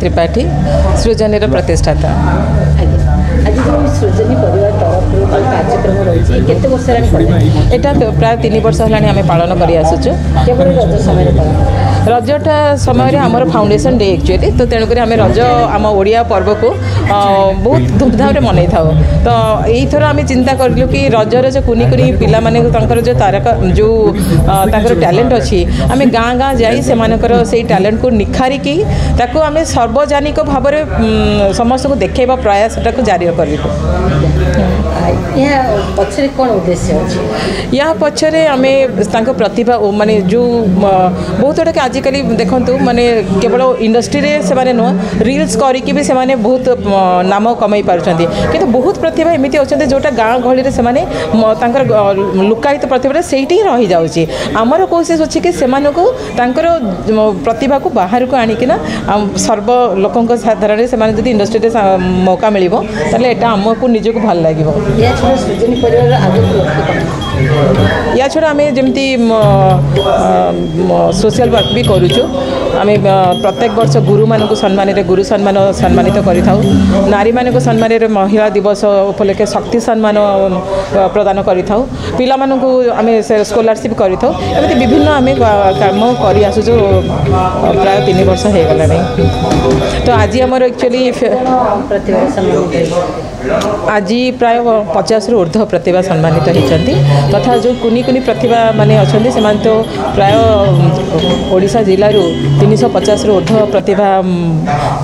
त्रिपाठी सृजनी प्रतिष्ठाता। आज सृजनी परिवार तरफ कार्यक्रम रही केते वर्ष एटा प्राय 3 वर्ष होलानी आमे पालन करी आसुछु। केवल रज समय रजटा समय आमर फाउंडेशन डे एक्चुअली तो तेणुक आम रज आम ओडिया पर्व को बहुत धूमधाम मनई था। तो यहीथर आम चिंता करूँ कि रजर जो कुनी कुनी पिला माने जो तारका जो टैलेंट अच्छी आम गाँ गाँ जाई से टैलेंट को निखारिकी ताको आम सार्वजनिक भाव में समस्त को देखा प्रयास जारी पछरे कौन उद्देश्य अच्छी या पछरे आम प्रतिभा माने जो बहुत गुड़ा आजिकल देखूँ माने केवल इंडस्ट्री से माने नुह रील्स करिकी भी से बहुत नाम कमाई पार्टी किंतु बहुत प्रतिभा एमती अच्छा जोटा गाँ गहली से लुकायित प्रतिभा से रही जाऊँगी। आमर कोशिश अच्छी कि से प्रतिभा को बाहर को आणिकिना सर्व लोकों साधारण से इंडस्ट्री मौका मिल यहाँ आमको निजक भल लगे। या छड़ा आम जमी सोशल वर्क भी करुचु। आम प्रत्येक वर्ष गुरु मान सम्मान गुरु सम्मानित करूँ। नारी मान सम्मान महिला दिवस उपलक्षे शक्ति सम्मान प्रदान करूँ। पिला मानू आम स्कॉलरशिप करूँ। एमती विभिन्न आम काम कर आसुचु प्राय 3 वर्ष हो गला। तो आज आमर एक्चुअली आज प्राय 50 रु ऊर्ध्व प्रतिभा सम्मानित होती तथा जो कुनी कुनी प्रतिभा माने अच्छा से तो प्राय ओडिशा जिलू 350 रु ऊर्ध्व प्रतिभा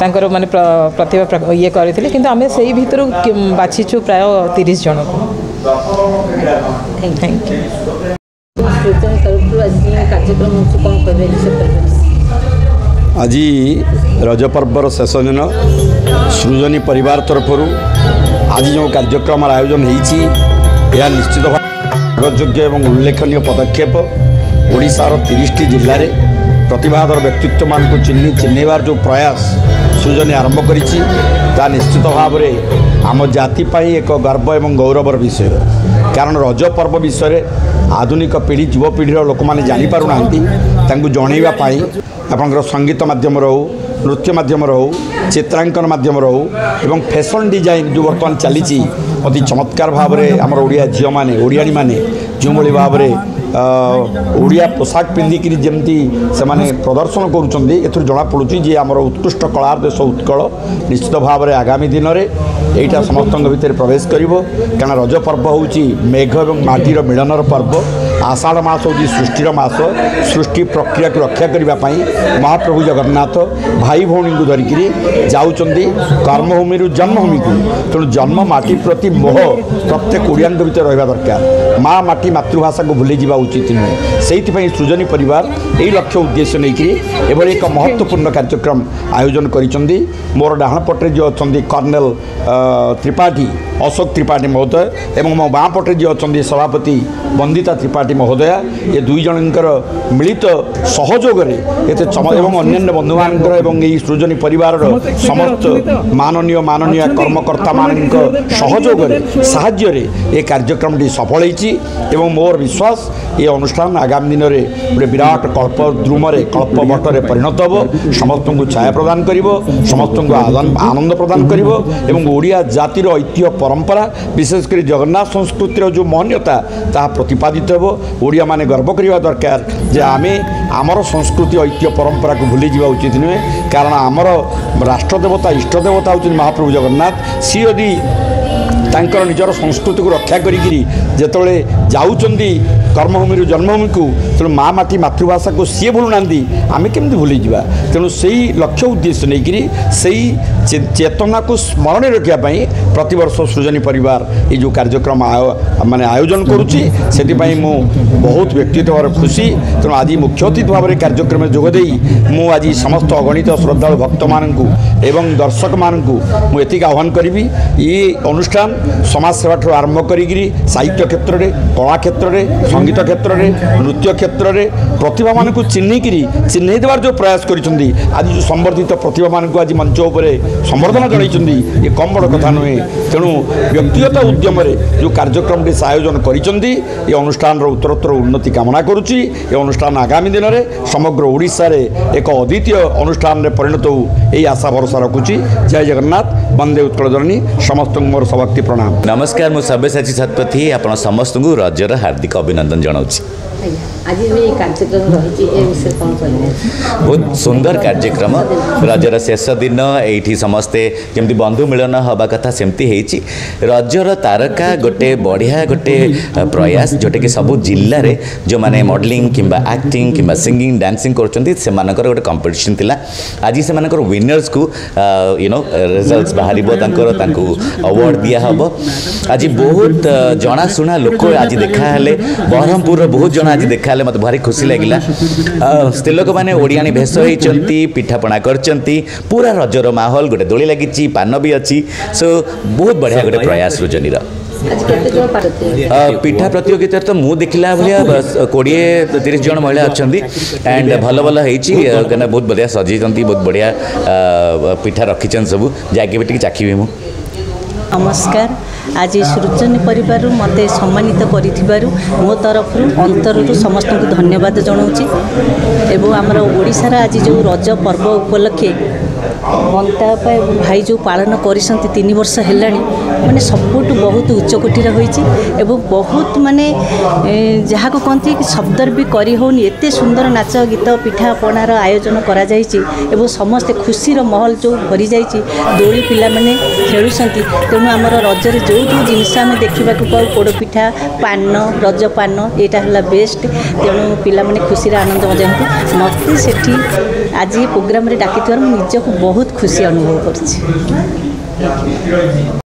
तांकर माने प्रतिभा ये करते किंतु आम से भीतर बाछीचु प्राय 30 जन को। थैंक आज रज पर्वर शेष दिन सृजनी परिवार तरफ आज जो कार्यक्रम आयोजन होती निश्चित भाग्योग्य एवं उल्लेखनीय पदक्षेप। ओडिशार 30टी जिले में प्रतिभाधर व्यक्तित्व मान को चिन्हबार जो प्रयास सृजनी आरंभ करिछि ता निश्चित भाव में आम जाति एक गर्व एवं गौरवर विषय। कारण रज पर्व विषय आधुनिक पीढ़ी युवपीढ़ी लोक मैंने जापर ना जनवाई आपंकर संगीत माध्यम रो नृत्य माध्यम रो चित्रांकन माध्यम रो एवं फैशन डिजाइन जो बर्तमान चली अति चमत्कार भाव में आम ओडिया झील मैंने ओडियाणी मैंने जो भाव में ओडिया पोशाक पिंधिकी जमती से प्रदर्शन कर जना पड़ुची जे आमर उत्कृष्ट कलार देश उत्कल निश्चित भाव में आगामी दिन में यहाँ समस्त भितर प्रवेश कर कारण रज पर्व हूँ मेघ और माटीर मिलनर पर्व। आषाढ़ मास हूँ सृष्टिर मास सृष्टि प्रक्रिया को रक्षा करने महाप्रभु जगन्नाथ भाई भौणी को धरिकी जाऊँगी कर्मभूमि जन्मभूमि को तेणु जन्म माटी प्रति मोह प्रत्येक ओडिया भीतर रहा दरकार। माँ माटी मातृभाषा को भूली जावा उचित नुहे से सृजनी परिवार यही लक्ष्य उद्देश्य नहीं एभली एक महत्वपूर्ण कार्यक्रम आयोजन करिसेंती। मोर डाहाण पटे जो अच्छा कर्नेल त्रिपाठी अशोक त्रिपाठी महोदय एवं मो बाँ पटे जो अच्छा सभापति वंदिता त्रिपाठी महोदया ये दुई जनकर मिलित सहयोग एवं अन्य बंधुमान एवं यही सृजनी परिवार समस्त माननीय माननीय कर्मकर्ता मान सहयोग साहाय्य ये कार्यक्रम सफल होती मोर विश्वास ये अनुष्ठान आगामी दिन में गोटे विराट कल्पद्रुम कल्पवटर परिणत हो समस्त को छाया प्रदान कर समस्त को आनंद प्रदान कर ओडिया जातिर ऐतिह्य परंपरा विशेषकर जगन्नाथ संस्कृतिर जो मान्यता ता प्रतिपादित हो। ओडिया माने गर्व करवा दरकार जे आमे आमर संस्कृति ऐतिह्य परंपरा को भूली जावा उचित नुहे। कारण आमर राष्ट्रदेवता इष्टदेवता हूँ महाप्रभु जगन्नाथ सी यदि तांकर निजर संस्कृति को रक्षा करी जिते जाऊँगी कर्मभूमि जन्मभूमि को तेणु माँ माटी मातृभाषा को सी भूलुना आम केमती भूली जा तेणु से लक्ष्य उद्देश्य नहीं से चेतना को स्मरण रखापी प्रति वर्ष सृजनी परिवार ये जो कार्यक्रम माने आयोजन करुच्ची से बहुत व्यक्तित्व भाव खुशी। तेणु आज मुख्य अतिथि भाव में कार्यक्रम जोगदे मु आज समस्त अगणित श्रद्धालु भक्त मानू एवं दर्शक मानू मुझे आह्वान करी ये अनुष्ठान समाजसेवा ठूँ आरंभ करी साहित्य क्षेत्र में कला क्षेत्र में संगीत क्षेत्र में नृत्य क्षेत्र में प्रतिभा मान चिन्हिक चिन्ह देवार जो प्रयास कर आज जो संवर्धित प्रतिभा मान आज मंच उपर संबर्धना जनई ये कम बड़ कथा नुहे तेणु व्यक्तिगत उद्यम जो कार्यक्रम से आयोजन कर अनुष्ठान उत्तरोत्तर उन्नति कामना करुच्ची ये अनुष्ठान आगामी दिन में समग्र ओडिशा रे एक अद्वितीय अनुष्ठान में परिणत हो यही आशा भरोसा रखुची। जय जगन्नाथ वंदे उत्कल जननी समस्त मोर सभक्ति प्रणाम। नमस्कार मु सब्यसाची शतपथी आपण समस्त को रजर हार्दिक अभिनंदन जनाऊँ। आज कार्यक्रम रही बहुत सुंदर कार्यक्रम रजर शेष दिन ये समस्ते जमी बंधु मिलन हवा कथा सेमती होती रजर तारका गोटे बढ़िया गोटे प्रयास जोटे कि सबू जिले में जो मैंने मॉडलिंग किंबा एक्टिंग किंबा सिंगिंग डांसिंग कर गोटे कंपटीशन थिला आज से विनर्स को रिजल्ट्स बाहर अवार्ड दिया हम आज बहुत जनाशुना लोक आज देखा बरहमपुर बहुत जना आज देखा मत भारी खुशी लगिला स्त्री लोक मैंने ओडियानी भेष होती पिठापणा कर पूरा रजर माहौल गोटे दोली लगी पान भी अच्छी सो बहुत बढ़िया गोटे प्रयास रुजनीर पिठा प्रतियोगिता तो मुझे देखला भाया 20-30 जन महिला अच्छा एंड भल भल होती बहुत बढ़िया सजी बहुत बढ़िया पिठा रखीचन सब जाके भी चाखी मु। नमस्कार आज सृजनी परिवार मत सम्मानित कर मो तरफ अंतर समस्त को धन्यवाद जनाऊँगी एवं आमर ओडिशार आज जो रज पर्व उपलक्षे बंता भाई जो पालन कर 3 वर्ष है माने सबुठ बहुत उच्चकोटीर होती बहुत माने जहाँ को कहते कि शब्दर भी करी होनी एते सुंदर नाच गीत पिठा पणार आयोजन करा जायछि एवं समस्ते खुशीर महल जो भरी जाइछि दोली पिला माने खेलुछंती तेणु आमर रजरे जो जिनस आम देखा पाऊ पोड़पिठा पान रज पान यहाँ है बेस्ट तेणु पिला माने खुशी आनंद मजा मत से आज ये प्रोग्राम डाकी निजक बहुत खुशी अनुभव कर।